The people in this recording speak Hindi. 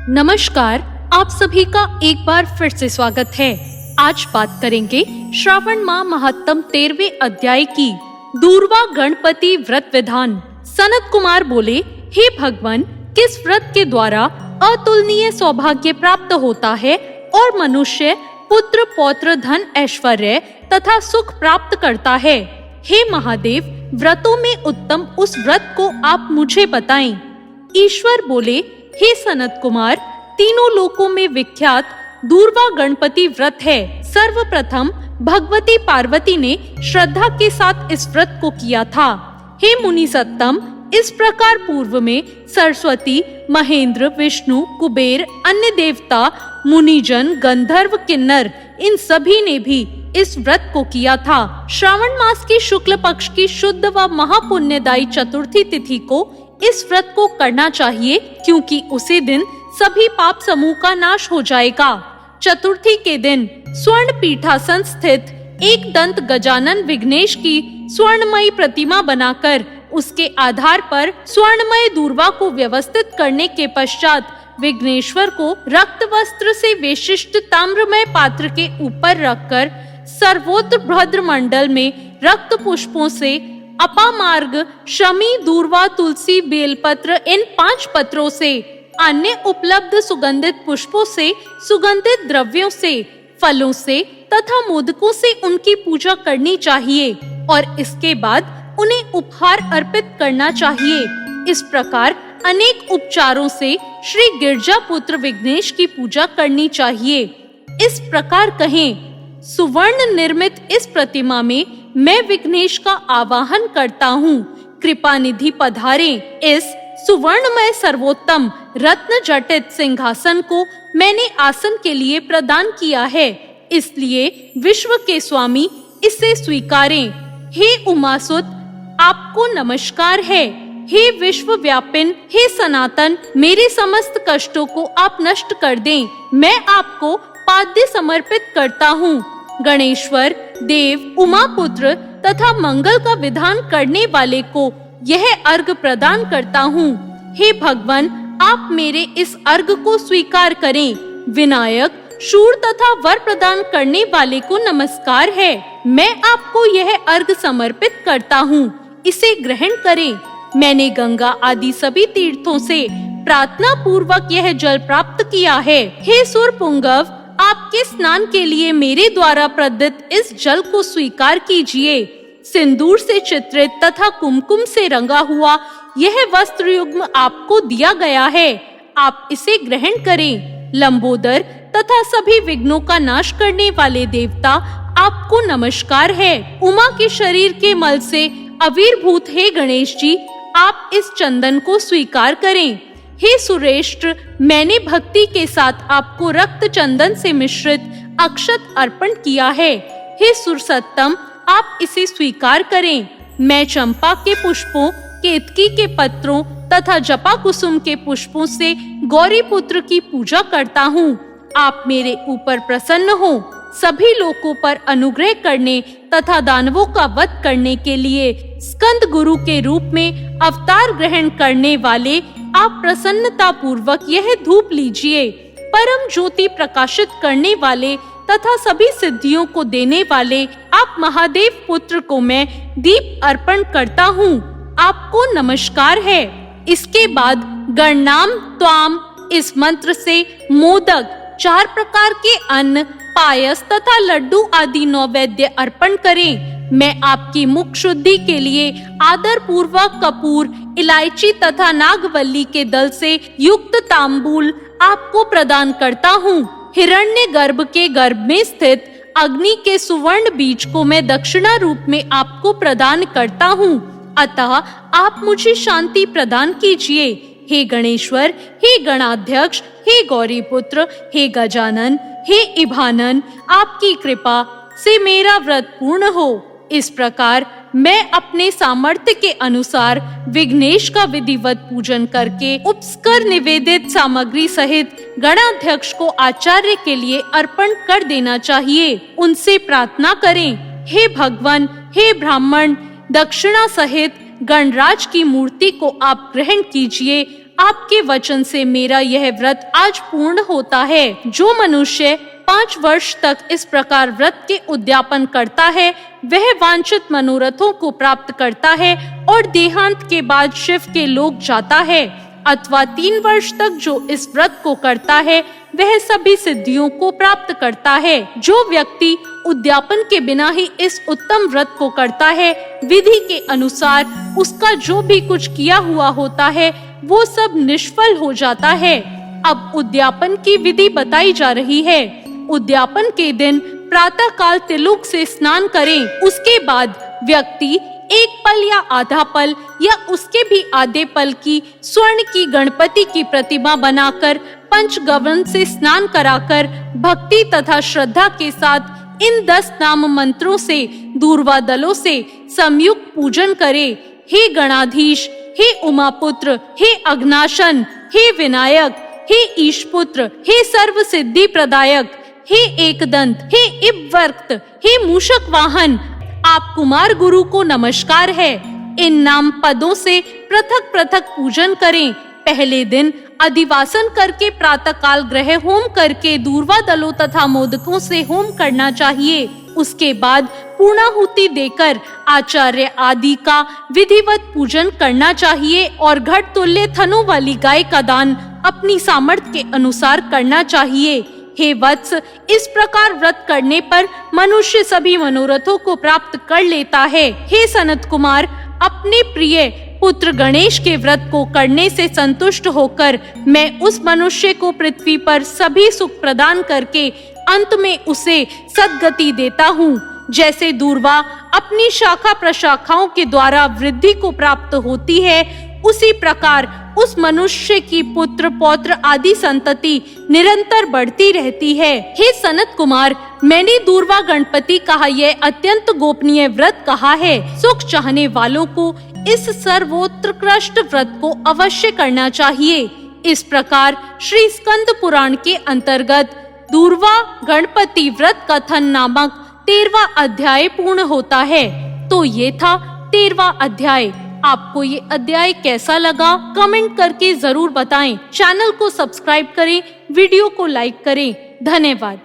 नमस्कार, आप सभी का एक बार फिर से स्वागत है। आज बात करेंगे श्रावण माह महत्तम 13वें अध्याय की दूर्वा गणपति व्रत विधान। सनत कुमार बोले, हे भगवान, किस व्रत के द्वारा अतुलनीय सौभाग्य प्राप्त होता है और मनुष्य पुत्र पौत्र धन ऐश्वर्य तथा सुख प्राप्त करता है। हे महादेव, व्रतों में उत्तम उस व्रत को आप मुझे बताएं। ईश्वर बोले, हे सनत कुमार, तीनों लोकों में विख्यात दूर्वा गणपति व्रत है। सर्वप्रथम भगवती पार्वती ने श्रद्धा के साथ इस व्रत को किया था। हे मुनि सत्तम, इस प्रकार पूर्व में सरस्वती, महेंद्र, विष्णु, कुबेर, अन्य देवता, मुनिजन, गंधर्व, किन्नर, इन सभी ने भी इस व्रत को किया था। श्रावण मास की शुक्ल पक्ष की शुद्ध व महापुण्यदायी चतुर्थी तिथि को इस व्रत को करना चाहिए, क्योंकि उसी दिन सभी पाप समूह का नाश हो जाएगा। चतुर्थी के दिन स्वर्ण पीठासन स्थित एक दंत गजानन विघ्नेश की स्वर्णमयी प्रतिमा बनाकर उसके आधार पर स्वर्णमय दूर्वा को व्यवस्थित करने के पश्चात विघ्नेश्वर को रक्त वस्त्र से विशिष्ट ताम्रमय पात्र के ऊपर रखकर सर्वोत्तर भद्र मंडल में रक्त पुष्पों से अपामार्ग, शमी, दूर्वा, तुलसी, बेलपत्र, इन 5 पत्रों से, अन्य उपलब्ध सुगंधित पुष्पों से, सुगंधित द्रव्यों से, फलों से तथा मोदकों से उनकी पूजा करनी चाहिए और इसके बाद उन्हें उपहार अर्पित करना चाहिए। इस प्रकार अनेक उपचारों से श्री गिरजा पुत्र विघ्नेश की पूजा करनी चाहिए। इस प्रकार कहें, सुवर्ण निर्मित इस प्रतिमा में मैं विघ्नेश का आवाहन करता हूँ। कृपा निधि पधारें। इस सुवर्णमय सर्वोत्तम रत्न जटित सिंहासन को मैंने आसन के लिए प्रदान किया है, इसलिए विश्व के स्वामी इसे स्वीकारें। हे उमासुत, आपको नमस्कार है। हे विश्व व्यापिन, हे सनातन, मेरे समस्त कष्टों को आप नष्ट कर दें। मैं आपको पाद्य समर्पित करता हूँ। गणेश्वर, देव, उमापुत्र तथा मंगल का विधान करने वाले को यह अर्घ प्रदान करता हूँ। हे भगवान, आप मेरे इस अर्घ को स्वीकार करें। विनायक, शूर तथा वर प्रदान करने वाले को नमस्कार है। मैं आपको यह अर्घ समर्पित करता हूँ, इसे ग्रहण करें। मैंने गंगा आदि सभी तीर्थों से प्रार्थना पूर्वक यह जल प्राप्त किया है। हे सुरपुंगव, आपके स्नान के लिए मेरे द्वारा प्रदत्त इस जल को स्वीकार कीजिए। सिंदूर से चित्रित तथा कुमकुम से रंगा हुआ यह वस्त्र युग्म आपको दिया गया है, आप इसे ग्रहण करें। लंबोदर तथा सभी विघ्नों का नाश करने वाले देवता, आपको नमस्कार है। उमा के शरीर के मल से आविर्भूत हे गणेश जी, आप इस चंदन को स्वीकार करें। हे सुरेष्ट्र, मैंने भक्ति के साथ आपको रक्त चंदन से मिश्रित अक्षत अर्पण किया है। हे सुरसत्तम, आप इसे स्वीकार करें। मैं चंपा के पुष्पों, केतकी के पत्रों तथा जपा कुसुम के पुष्पों से गौरी पुत्र की पूजा करता हूँ। आप मेरे ऊपर प्रसन्न हो। सभी लोकों पर अनुग्रह करने तथा दानवों का वध करने के लिए स्कंद गुरु के रूप में अवतार ग्रहण करने वाले आप प्रसन्नता पूर्वक यह धूप लीजिए। परम ज्योति प्रकाशित करने वाले तथा सभी सिद्धियों को देने वाले आप महादेव पुत्र को मैं दीप अर्पण करता हूँ, आपको नमस्कार है। इसके बाद गणनाम त्वाम इस मंत्र से मोदक, 4 प्रकार के अन्न, पायस तथा लड्डू आदि नैवेद्य अर्पण करें। मैं आपकी मुख शुद्धि के लिए आदर पूर्वक कपूर, इलायची तथा नागवल्ली के दल से युक्त तांबूल आपको प्रदान करता हूँ। हिरण्य गर्भ के गर्भ में स्थित अग्नि के सुवर्ण बीज को मैं दक्षिणा रूप में आपको प्रदान करता हूँ, अतः आप मुझे शांति प्रदान कीजिए। हे गणेश्वर, हे गणाध्यक्ष, हे गौरीपुत्र, हे गजानन, हे इभानन, आपकी कृपा से मेरा व्रत पूर्ण हो। इस प्रकार मैं अपने सामर्थ्य के अनुसार विघ्नेश का विधिवत पूजन करके उपस्कर निवेदित सामग्री सहित गणाध्यक्ष को आचार्य के लिए अर्पण कर देना चाहिए। उनसे प्रार्थना करें, हे भगवान, हे ब्राह्मण, दक्षिणा सहित गणराज की मूर्ति को आप ग्रहण कीजिए। आपके वचन से मेरा यह व्रत आज पूर्ण होता है। जो मनुष्य 5 वर्ष तक इस प्रकार व्रत के उद्यापन करता है वह वांछित मनोरथों को प्राप्त करता है और देहांत के बाद शिव के लोक जाता है। अथवा 3 वर्ष तक जो इस व्रत को करता है वह सभी सिद्धियों को प्राप्त करता है। जो व्यक्ति उद्यापन के बिना ही इस उत्तम व्रत को करता है, विधि के अनुसार उसका जो भी कुछ किया हुआ होता है वो सब निष्फल हो जाता है। अब उद्यापन की विधि बताई जा रही है। उद्यापन के दिन प्रातः काल तिलक से स्नान करें। उसके बाद व्यक्ति 1 पल या आधा पल या उसके भी आधे पल की स्वर्ण की गणपति की प्रतिमा बनाकर पंचगव्य से स्नान कराकर भक्ति तथा श्रद्धा के साथ इन 10 नाम मंत्रों से दूर्वा दलों से संयुक्त पूजन करे। हे गणाधीश, हे उमापुत्र, हे अग्नाशन, हे विनायक, हे ईशपुत्र, हे सर्व सिद्धि प्रदायक, हे एकदंत, हे इब्वर्त, हे मूषक वाहन, आप कुमार गुरु को नमस्कार है। इन नाम पदों से पृथक पृथक पूजन करें। पहले दिन अधिवासन करके प्रातः काल ग्रह होम करके दूर्वा दलों तथा मोदकों से होम करना चाहिए। उसके बाद पूर्णाहुति देकर आचार्य आदि का विधिवत पूजन करना चाहिए और घट तुल्य थनों वाली गाय का दान अपनी सामर्थ्य के अनुसार करना चाहिए। हे वत्स, इस प्रकार व्रत करने पर मनुष्य सभी मनोरथों को प्राप्त कर लेता है। हे सनत कुमार, अपने प्रिय पुत्र गणेश के व्रत को करने से संतुष्ट होकर मैं उस मनुष्य को पृथ्वी पर सभी सुख प्रदान करके अंत में उसे सद्गति देता हूँ। जैसे दूर्वा अपनी शाखा प्रशाखाओं के द्वारा वृद्धि को प्राप्त होती है, उसी प्रकार उस मनुष्य की पुत्र पौत्र आदि संतति निरंतर बढ़ती रहती है। हे सनत कुमार, मैंने दूर्वा गणपति कहा यह अत्यंत गोपनीय व्रत कहा है। सुख चाहने वालों को इस सर्वोत्कृष्ट व्रत को अवश्य करना चाहिए। इस प्रकार श्री स्कंद पुराण के अंतर्गत दूर्वा गणपति व्रत कथन नामक 13वां अध्याय पूर्ण होता है। तो ये था 13वां अध्याय। आपको ये अध्याय कैसा लगा कमेंट करके जरूर बताएं। चैनल को सब्सक्राइब करें, वीडियो को लाइक करें। धन्यवाद।